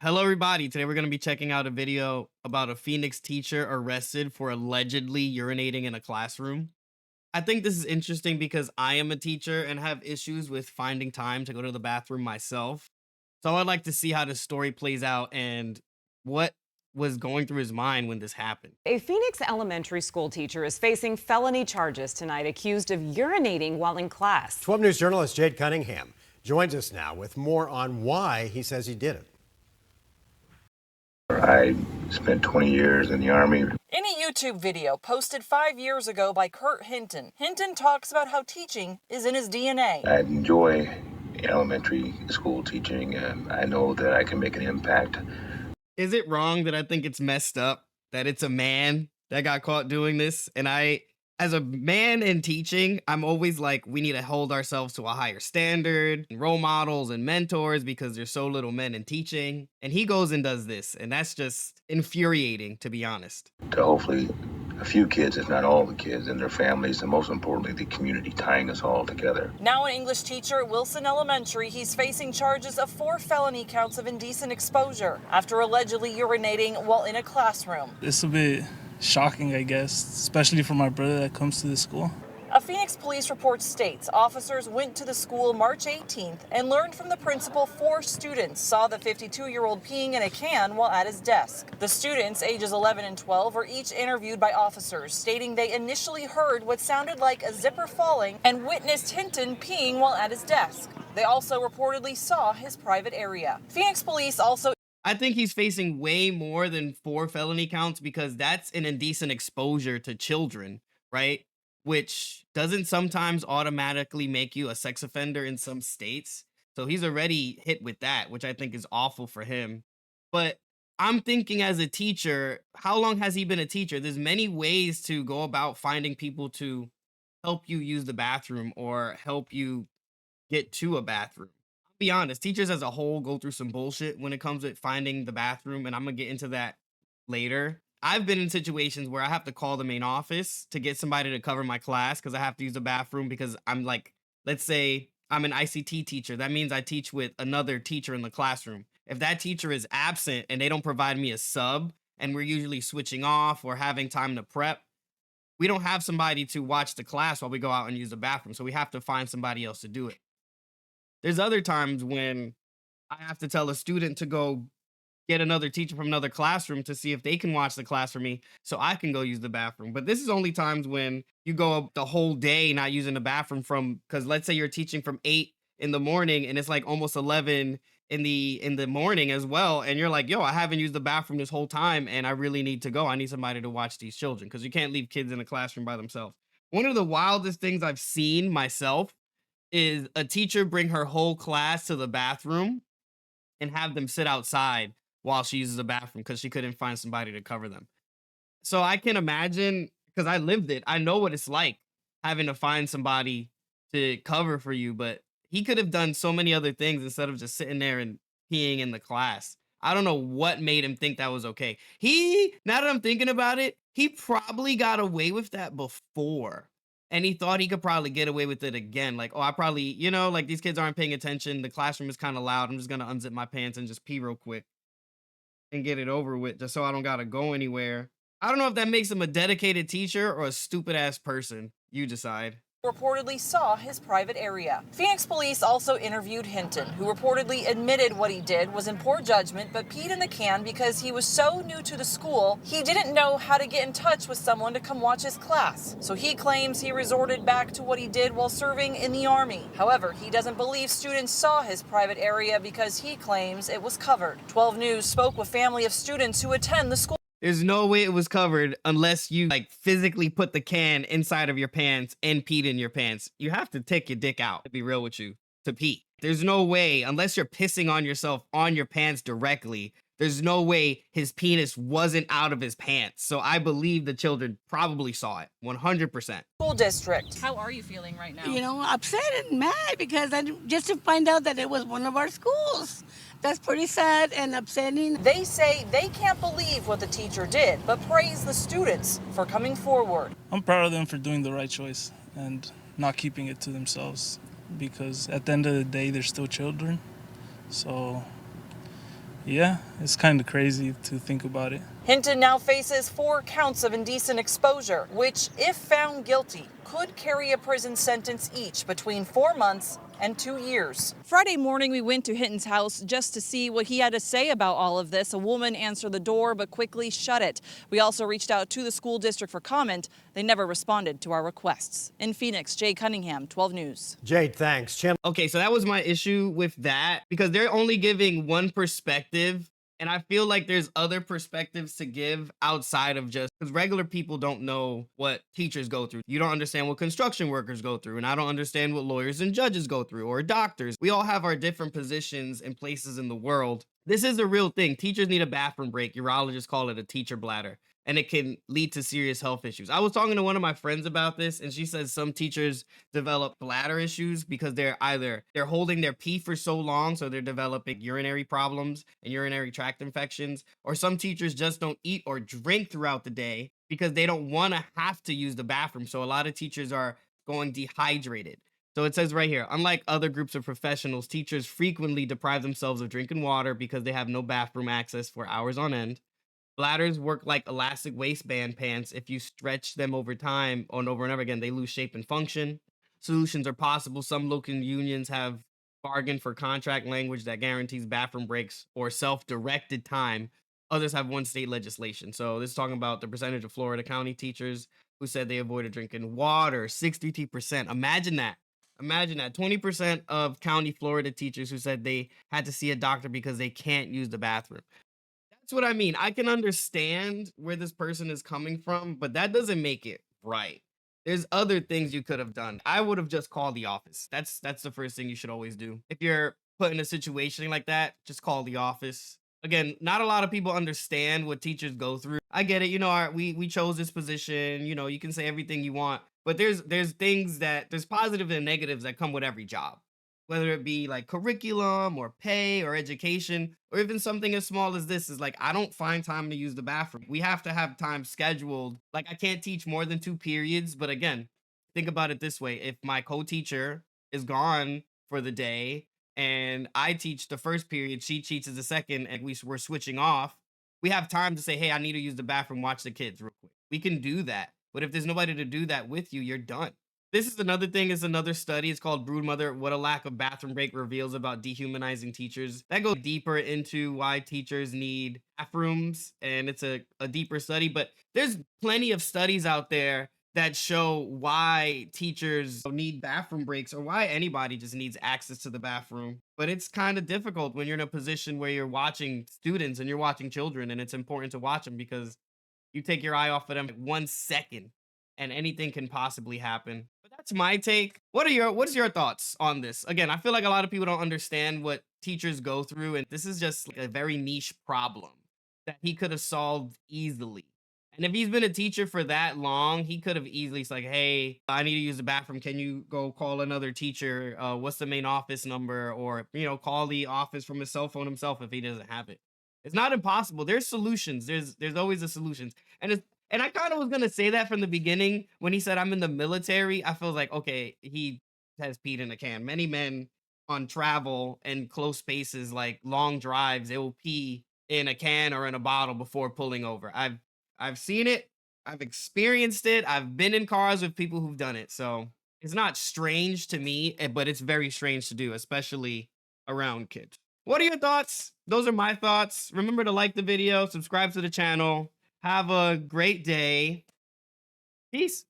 Hello, everybody. Today we're going to be checking out a video about a Phoenix teacher arrested for allegedly urinating in a classroom. I think this is interesting because I am a teacher and have issues with finding time to go to the bathroom myself. So I'd like to see how the story plays out and what was going through his mind when this happened. A Phoenix elementary school teacher is facing felony charges tonight, accused of urinating while in class. 12 News journalist Jade Cunningham joins us now with more on why he says he did it. I spent 20 years in the Army. In a YouTube video posted 5 years ago by Curt Hinton, Hinton talks about how teaching is in his DNA. I enjoy elementary school teaching, and I know that I can make an impact. Is it wrong that I think it's messed up that it's a man that got caught doing this? And as a man in teaching, I'm always like, we need to hold ourselves to a higher standard, and role models and mentors, because there's so little men in teaching. And he goes and does this, and that's just infuriating, to be honest. To hopefully a few kids, if not all the kids, and their families, and most importantly, the community, tying us all together. Now an English teacher at Wilson Elementary, he's facing charges of 4 felony counts of indecent exposure after allegedly urinating while in a classroom. It's a bit shocking, I guess, especially for my brother that comes to the school. A Phoenix police report states officers went to the school March 18th and learned from the principal 4 students saw the 52-year-old peeing in a can while at his desk. The students, ages 11 and 12, were each interviewed by officers, stating they initially heard what sounded like a zipper falling and witnessed Hinton peeing while at his desk. They also reportedly saw his private area. Phoenix police also I think he's facing way more than 4 felony counts because that's an indecent exposure to children, right? Which doesn't sometimes automatically make you a sex offender in some states. So he's already hit with that, which I think is awful for him. But I'm thinking, as a teacher, how long has he been a teacher? There's many ways to go about finding people to help you use the bathroom or help you get to a bathroom. I'll be honest, teachers as a whole go through some bullshit when it comes to finding the bathroom, and I'm gonna get into that later. I've been in situations where I have to call the main office to get somebody to cover my class because I have to use the bathroom because I'm like, let's say I'm an ICT teacher. That means I teach with another teacher in the classroom. If that teacher is absent and they don't provide me a sub, and we're usually switching off or having time to prep, we don't have somebody to watch the class while we go out and use the bathroom. So we have to find somebody else to do it. There's other times when I have to tell a student to go get another teacher from another classroom to see if they can watch the class for me so I can go use the bathroom. But this is only times when you go the whole day not using the bathroom because let's say you're teaching from 8 in the morning and it's like almost 11 in the morning as well. And you're like, yo, I haven't used the bathroom this whole time and I really need to go. I need somebody to watch these children because you can't leave kids in a classroom by themselves. One of the wildest things I've seen myself is a teacher bring her whole class to the bathroom and have them sit outside while she uses the bathroom because she couldn't find somebody to cover them. So I can imagine, because I lived it, I know what it's like having to find somebody to cover for you, but he could have done so many other things instead of just sitting there and peeing in the class. I don't know what made him think that was okay. Now that I'm thinking about it, he probably got away with that before. And he thought he could probably get away with it again. Like, oh, I probably, like these kids aren't paying attention. The classroom is kind of loud. I'm just going to unzip my pants and just pee real quick and get it over with just so I don't got to go anywhere. I don't know if that makes him a dedicated teacher or a stupid ass person. You decide. reportedly saw his private area. Phoenix police also interviewed Hinton, who reportedly admitted what he did was in poor judgment but peed in the can because he was so new to the school, he didn't know how to get in touch with someone to come watch his class. So he claims he resorted back to what he did while serving in the Army. However, he doesn't believe students saw his private area because he claims it was covered. 12 News spoke with family of students who attend the school. There's no way it was covered unless you like physically put the can inside of your pants and peed in your pants. You have to take your dick out, to be real with you, to pee. There's no way, unless you're pissing on yourself on your pants directly, there's no way his penis wasn't out of his pants. So I believe the children probably saw it, 100%. School district. How are you feeling right now? You know, upset and mad because just to find out that it was one of our schools. That's pretty sad and upsetting. They say they can't believe what the teacher did, but praise the students for coming forward. I'm proud of them for doing the right choice and not keeping it to themselves, because at the end of the day, they're still children. So, Yeah, it's kind of crazy to think about it. Hinton now faces 4 counts of indecent exposure, which, if found guilty, could carry a prison sentence each between 4 months and 2 years. Friday morning, we went to Hinton's house just to see what he had to say about all of this. A woman answered the door but quickly shut it. We also reached out to the school district for comment. They never responded to our requests. In Phoenix, Jade Cunningham, 12 News. Jade, thanks. Chim. Okay, so that was my issue with that because they're only giving one perspective. And I feel like there's other perspectives to give outside of just because regular people don't know what teachers go through. You don't understand what construction workers go through. And I don't understand what lawyers and judges go through or doctors. We all have our different positions and places in the world. This is a real thing. Teachers need a bathroom break. Urologists call it a teacher bladder. And it can lead to serious health issues. I was talking to one of my friends about this, and she says some teachers develop bladder issues because they're holding their pee for so long, so they're developing urinary problems and urinary tract infections, or some teachers just don't eat or drink throughout the day because they don't want to have to use the bathroom. So a lot of teachers are going dehydrated. So it says right here, unlike other groups of professionals, teachers frequently deprive themselves of drinking water because they have no bathroom access for hours on end. Bladders work like elastic waistband pants. If you stretch them over time and over and over again, they lose shape and function. Solutions are possible. Some local unions have bargained for contract language that guarantees bathroom breaks or self-directed time. Others have one state legislation. So this is talking about the percentage of Florida county teachers who said they avoided drinking water, 62%. Imagine that. Imagine that 20% of county Florida teachers who said they had to see a doctor because they can't use the bathroom. That's what I mean. I can understand where this person is coming from, but that doesn't make it right. There's other things you could have done. I would have just called the office. That's the first thing you should always do. If you're put in a situation like that, just call the office. Again, not a lot of people understand what teachers go through. I get it. You know, we chose this position. You know, you can say everything you want, but there's things there's positive and negatives that come with every job, whether it be like curriculum or pay or education, or even something as small as this is like, I don't find time to use the bathroom. We have to have time scheduled. Like I can't teach more than 2 periods. But again, think about it this way. If my co-teacher is gone for the day and I teach the first period, she teaches the second, and we're switching off, we have time to say, hey, I need to use the bathroom, watch the kids real quick. We can do that. But if there's nobody to do that with you, you're done. This is another thing, is another study. It's called Broodmother, What a Lack of Bathroom Break Reveals About Dehumanizing Teachers. That goes deeper into why teachers need bathrooms, and it's a deeper study. But there's plenty of studies out there that show why teachers need bathroom breaks or why anybody just needs access to the bathroom. But it's kind of difficult when you're in a position where you're watching students and you're watching children, and it's important to watch them because you take your eye off of them 1 second and anything can possibly happen. But that's my take. What's your thoughts on this? Again, I feel like a lot of people don't understand what teachers go through, and this is just like a very niche problem that he could have solved easily. And if he's been a teacher for that long, he could have easily said, like, hey, I need to use the bathroom. Can you go call another teacher? What's the main office number? Or, call the office from his cell phone himself if he doesn't have it. It's not impossible. There's solutions. There's always a solutions. And I kind of was gonna say that from the beginning when he said I'm in the military. I feel like, okay, he has peed in a can. Many men on travel and close spaces, like long drives, they will pee in a can or in a bottle before pulling over. I've seen it. I've experienced it. I've been in cars with people who've done it. So it's not strange to me, but it's very strange to do, especially around kids. What are your thoughts? Those are my thoughts. Remember to like the video, subscribe to the channel. Have a great day. Peace.